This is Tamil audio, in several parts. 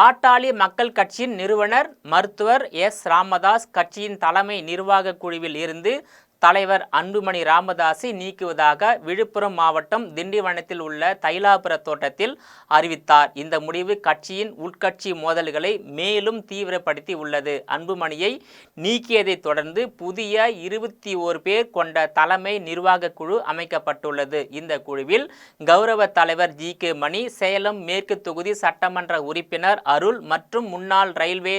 பாட்டாளி மக்கள் கட்சியின் நிறுவனர் மருத்துவர் எஸ் ராமதாஸ் கட்சியின் தலைமை நிர்வாக குழுவில் இருந்து தலைவர் அன்புமணி ராமதாஸை நீக்குவதாக விழுப்புரம் மாவட்டம் திண்டிவனத்தில் உள்ள தைலாபுர தோட்டத்தில் அறிவித்தார். இந்த முடிவு கட்சியின் உட்கட்சி மோதல்களை மேலும் தீவிரப்படுத்தி உள்ளது. அன்புமணியை நீக்கியதை தொடர்ந்து புதிய 21 பேர் கொண்ட தலைமை நிர்வாக குழு அமைக்கப்பட்டுள்ளது. இந்த குழுவில் கௌரவ தலைவர் ஜி.கே. மணி, சேலம் மேற்கு தொகுதி சட்டமன்ற உறுப்பினர் அருள் மற்றும் முன்னாள் ரயில்வே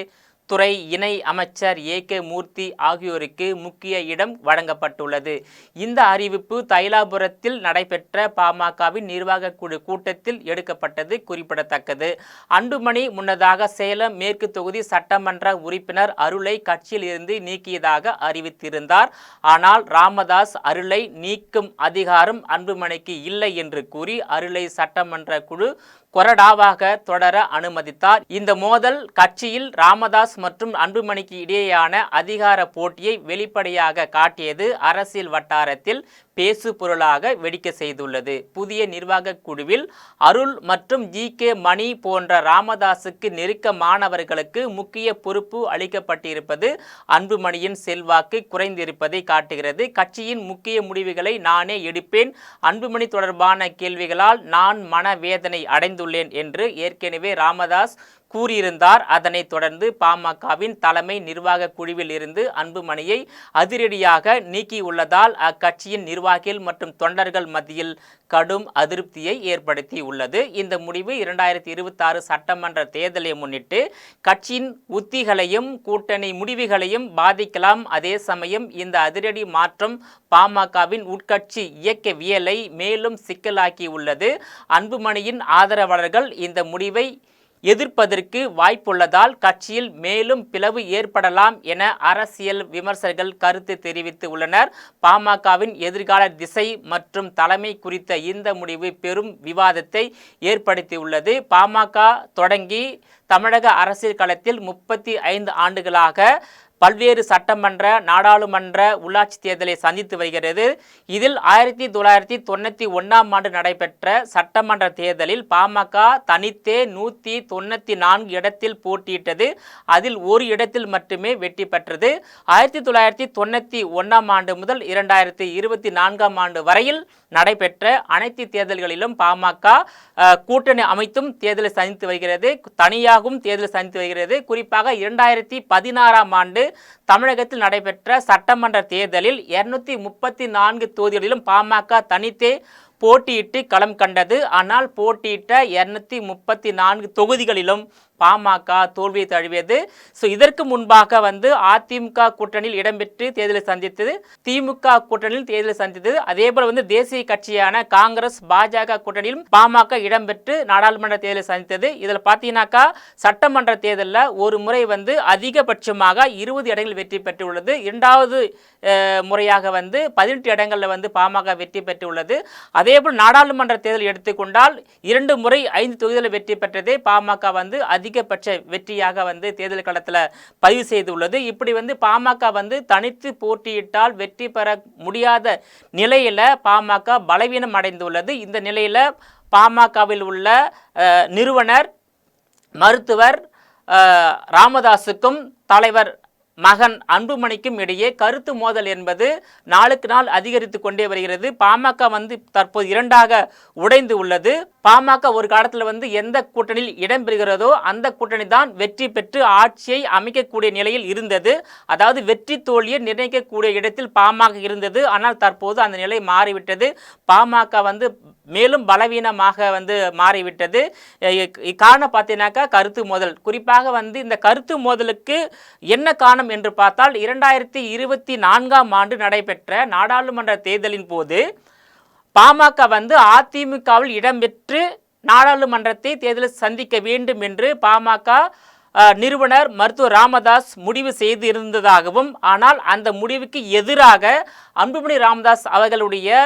துறை இணை அமைச்சர் ஏ.கே. மூர்த்தி ஆகியோருக்கு முக்கிய இடம் வழங்கப்பட்டுள்ளது. இந்த அறிவிப்பு தைலாபுரத்தில் நடைபெற்ற பாமகவின் நிர்வாக குழு கூட்டத்தில் எடுக்கப்பட்டது குறிப்பிடத்தக்கது. அன்புமணி முன்னதாக சேலம் மேற்கு தொகுதி சட்டமன்ற உறுப்பினர் அருளை கட்சியில் இருந்து நீக்கியதாக அறிவித்திருந்தார். ஆனால் ராமதாஸ் அருளை நீக்கும் அதிகாரம் அன்புமணிக்கு இல்லை என்று கூறி அருளை சட்டமன்ற குழு கொறடாவாக தொடர அனுமதித்தார். இந்த மோதல் கட்சியில் ராமதாஸ் மற்றும் அன்புமணிக்கு இடையேயான அதிகார போட்டியை வெளிப்படையாக காட்டியது. அரசியல் வட்டாரத்தில் பேசு பொருளாக வெடிக்க செய்துள்ளது. புதிய நிர்வாக குழுவில் அருள் மற்றும் ஜி.கே. மணி போன்ற ராமதாஸுக்கு நெருக்கமானவர்களுக்கு முக்கிய பொறுப்பு அளிக்கப்பட்டிருப்பது அன்புமணியின் செல்வாக்கு குறைந்திருப்பதை காட்டுகிறது. கட்சியின் முக்கிய முடிவுகளை நானே எடுப்பேன். அன்புமணி தொடர்பான கேள்விகளால் நான் மனவேதனை அடைந்துள்ளேன் என்று ஏற்கனவே ராமதாஸ் கூறியிருந்தார். அதனைத் தொடர்ந்து பாமகவின் தலைமை நிர்வாக குழுவில் இருந்து அன்புமணியை அதிரடியாக நீக்கியுள்ளதால் அக்கட்சியின் நிர்வாகிகள் மற்றும் தொண்டர்கள் மத்தியில் கடும் அதிருப்தியை ஏற்படுத்தி உள்ளது. இந்த முடிவு 2026 சட்டமன்ற தேர்தலை முன்னிட்டு கட்சியின் உத்திகளையும் கூட்டணி முடிவுகளையும் பாதிக்கலாம். அதே சமயம் இந்த அதிரடி மாற்றம் பாமகவின் உட்கட்சி இயக்கவியலை மேலும் சிக்கலாக்கி உள்ளது. அன்புமணியின் ஆதரவாளர்கள் இந்த முடிவை எதிர்ப்பதற்கு வாய்ப்புள்ளதால் கட்சியில் மேலும் பிளவு ஏற்படலாம் என அரசியல் விமர்சகர்கள் கருத்து தெரிவித்து உள்ளனர். பாமகவின் எதிர்கால திசை மற்றும் தலைமை குறித்த இந்த முடிவு பெரும் விவாதத்தை ஏற்படுத்தியுள்ளது. பாமக தொடங்கி தமிழக அரசியல் களத்தில் 35 ஆண்டுகளாக பல்வேறு சட்டமன்ற, நாடாளுமன்ற, உள்ளாட்சி தேர்தலை சந்தித்து வருகிறது. இதில் 1991ஆம் ஆண்டு நடைபெற்ற சட்டமன்ற தேர்தலில் பாமக தனித்தே 194 இடத்தில் போட்டியிட்டது. அதில் ஒரு இடத்தில் மட்டுமே வெற்றி பெற்றது. 1991ஆம் ஆண்டு முதல் 2024ஆம் ஆண்டு வரையில் நடைபெற்ற அனைத்து தேர்தல்களிலும் பாமக கூட்டணி அமைத்தும் தேர்தலை சந்தித்து வருகிறது, தனியாகவும் தேர்தலை சந்தித்து வருகிறது. குறிப்பாக 2016ஆம் ஆண்டு தமிழகத்தில் நடைபெற்ற சட்டமன்ற தேர்தலில் 234 தொகுதிகளிலும் பாமக தனித்தே போட்டியிட்டு களம் கண்டது. ஆனால் போட்டியிட்ட 234 தொகுதிகளிலும் பாமக தோல்வியை தழுவியது. இதற்கு முன்பாக அதிமுக கூட்டணியில் இடம்பெற்று தேர்தலை சந்தித்தது, திமுக கூட்டணியில் தேர்தலை சந்தித்தது. அதே போல தேசிய கட்சியான காங்கிரஸ், பாஜக கூட்டணியிலும் பாமக இடம்பெற்று நாடாளுமன்ற தேர்தலை சந்தித்தது. இதில் பார்த்தீங்கன்னாக்கா சட்டமன்ற தேர்தலில் ஒரு முறை அதிகபட்சமாக 20 இடங்கள் வெற்றி பெற்றுள்ளது. இரண்டாவது முறையாக 18 இடங்களில் பாமக வெற்றி பெற்றுள்ளது. அதேபோல் நாடாளுமன்ற தேர்தல் எடுத்துக்கொண்டால் 2 முறை 5 தொகுதிகளில் வெற்றி பெற்றதே பாமக அதிகபட்ச வெற்றியாக தேர்தல் களத்தில் பதிவு செய்துள்ளது. இப்படி பாமக தனித்து போட்டியிட்டால் வெற்றி பெற முடியாத நிலையில பாமக பலவீனம் அடைந்துள்ளது. இந்த நிலையில பாமகவில் உள்ள நிறுவனர் மருத்துவர் ராமதாஸுக்கும் தலைவர் மகன் அன்புமணிக்கும் இடையே கருத்து மோதல் என்பது நாளுக்கு நாள் அதிகரித்து கொண்டே வருகிறது. பாமக தற்போது இரண்டாக உடைந்து உள்ளது. பாமக ஒரு காலத்தில் எந்த கூட்டணியில் இடம்பெறுகிறதோ அந்த கூட்டணி தான் வெற்றி பெற்று ஆட்சியை அமைக்கக்கூடிய நிலையில் இருந்தது. அதாவது வெற்றி தோல்வியை நிர்ணயிக்கக்கூடிய இடத்தில் பாமக இருந்தது. ஆனால் தற்போது அந்த நிலை மாறிவிட்டது. பாமக மேலும் பலவீனமாக மாறிவிட்டது. காரணம் பார்த்தீங்கன்னாக்கா கருத்து மோதல். குறிப்பாக இந்த கருத்து மோதலுக்கு என்ன காரணம் என்று பார்த்தால் 2024ஆம் ஆண்டு நடைபெற்ற நாடாளுமன்ற தேர்தலின் போது பாமக அதிமுகவில் இடம்பெற்று நாடாளுமன்றத்தை தேர்தலில் சந்திக்க வேண்டும் என்று பாமக நிறுவனர் மருத்துவர் ராமதாஸ் முடிவு செய்து இருந்ததாகவும், ஆனால் அந்த முடிவுக்கு எதிராக அன்புமணி ராமதாஸ் அவர்களுடைய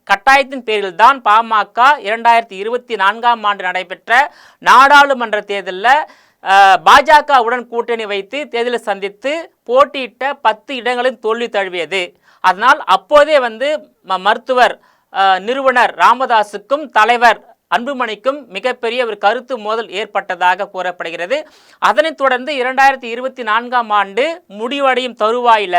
கட்டாயத்தின் பேரில் தான் பாமக 2024ஆம் ஆண்டு நடைபெற்ற நாடாளுமன்ற தேர்தலில் பாஜகவுடன் கூட்டணி வைத்து தேர்தலை சந்தித்து போட்டியிட்ட 10 இடங்களில் தோல்வி தழுவியது. அதனால் அப்போதே மருத்துவர் நிறுவனர் ராமதாஸுக்கும் தலைவர் அன்புமணிக்கும் மிகப்பெரிய ஒரு கருத்து மோதல் ஏற்பட்டதாக கூறப்படுகிறது. அதனைத் தொடர்ந்து 2024ஆம் ஆண்டு முடிவடையும் தருவாயில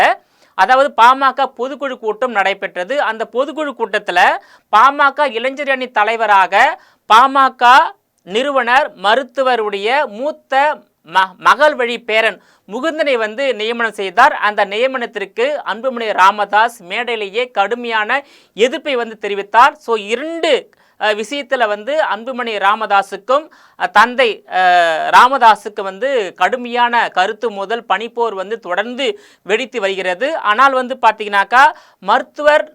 அதாவது பாமக பொதுக்குழு கூட்டம் நடைபெற்றது. அந்த பொதுக்குழு கூட்டத்தில் பாமக இளைஞர் அணி தலைவராக பாமக நிறுவனர் மருத்துவருடைய மூத்த மகள் வழி பேரன் முகுந்தனை நியமனம் செய்தார். அந்த நியமனத்திற்கு அன்புமணி ராமதாஸ் மேடையிலேயே கடுமையான எதிர்ப்பை தெரிவித்தார். ஸோ 2 விஷயத்தில் அன்புமணி ராமதாஸுக்கும் தந்தை ராமதாஸுக்கு கடுமையான கருத்து மோதல் பனிப்போர் தொடர்ந்து வெடித்து வருகிறது. ஆனால் பார்த்தீங்கன்னாக்கா மருத்துவர்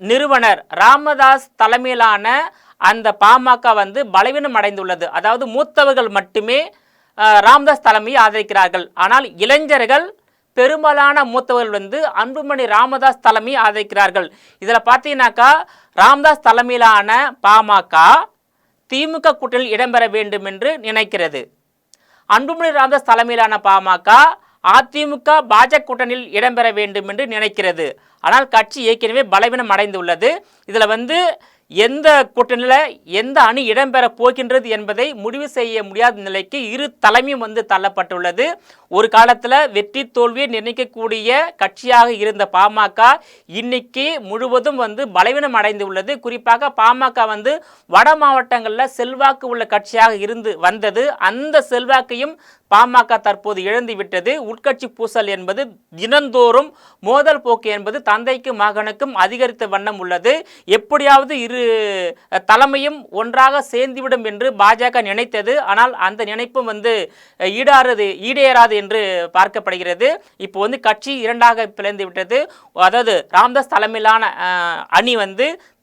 நிறுவனர் ராமதாஸ் தலைமையிலான அந்த பாமக பலவீனம் அடைந்துள்ளது. அதாவது மூத்தவர்கள் மட்டுமே ராமதாஸ் தலைமையை ஆதரிக்கிறார்கள். ஆனால் இளைஞர்கள் பெரும்பாலான மூத்தவர்கள் அன்புமணி ராமதாஸ் தலைமையை ஆதரிக்கிறார்கள். இதில் பார்த்தீங்கன்னாக்கா ராமதாஸ் தலைமையிலான பாமக திமுக கூட்டணியில் இடம்பெற வேண்டும் என்று நினைக்கிறது. அன்புமணி ராமதாஸ் தலைமையிலான பாமக அதிமுக பாஜக கூட்டணியில் இடம்பெற வேண்டும் என்று நினைக்கிறது. ஆனால் கட்சி ஏற்கனவே பலவீனம் அடைந்துள்ளது. இதில் எந்த கூட்டணியில் எந்த அணி இடம்பெற போகின்றது என்பதை முடிவு செய்ய முடியாத நிலைக்கு இரு தலைமையும் தள்ளப்பட்டுள்ளது. ஒரு காலத்தில் வெற்றி தோல்வியை நிர்ணயிக்கக்கூடிய கட்சியாக இருந்த பாமக இன்னைக்கு முழுவதும் பலவீனம் அடைந்து உள்ளது. குறிப்பாக பாமக வட மாவட்டங்களில் செல்வாக்கு உள்ள கட்சியாக இருந்து வந்தது. அந்த செல்வாக்கையும் பாமக தற்போது இழந்து விட்டது. உட்கட்சி பூசல் என்பது தினந்தோறும் மோதல் போக்கு என்பது தந்தைக்கும் மகனுக்கும் அதிகரித்த வண்ணம் உள்ளது. எப்படியாவது இரு தலைமையும் ஒன்றாக சேர்ந்துவிடும் என்று பாஜக நினைத்தது. ஆனால் அந்த நினைப்பும் ஈடேறாது என்று பார்க்கப்படுகிறது. இப்போ கட்சி 2ஆக பிளந்து விட்டது. அதாவது ராமதாஸ் தலைமையிலான அணி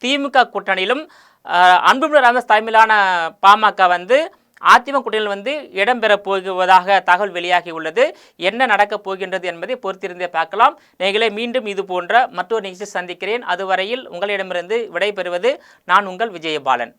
திமுக கூட்டணியிலும் அன்புமணி ராமதாஸ் தலைமையிலான பாமக அதிமுக கூட்டணியில் இடம்பெற போவதாக தகவல் வெளியாகி உள்ளது. என்ன நடக்கப் போகின்றது என்பதை பொறுத்திருந்தே பார்க்கலாம். நீங்களே மீண்டும் இது போன்ற மற்றொரு நிகழ்ச்சி சந்திக்கிறேன். அதுவரையில் உங்களிடமிருந்து விடைபெறுவது நான் உங்கள் விஜயபாலன்.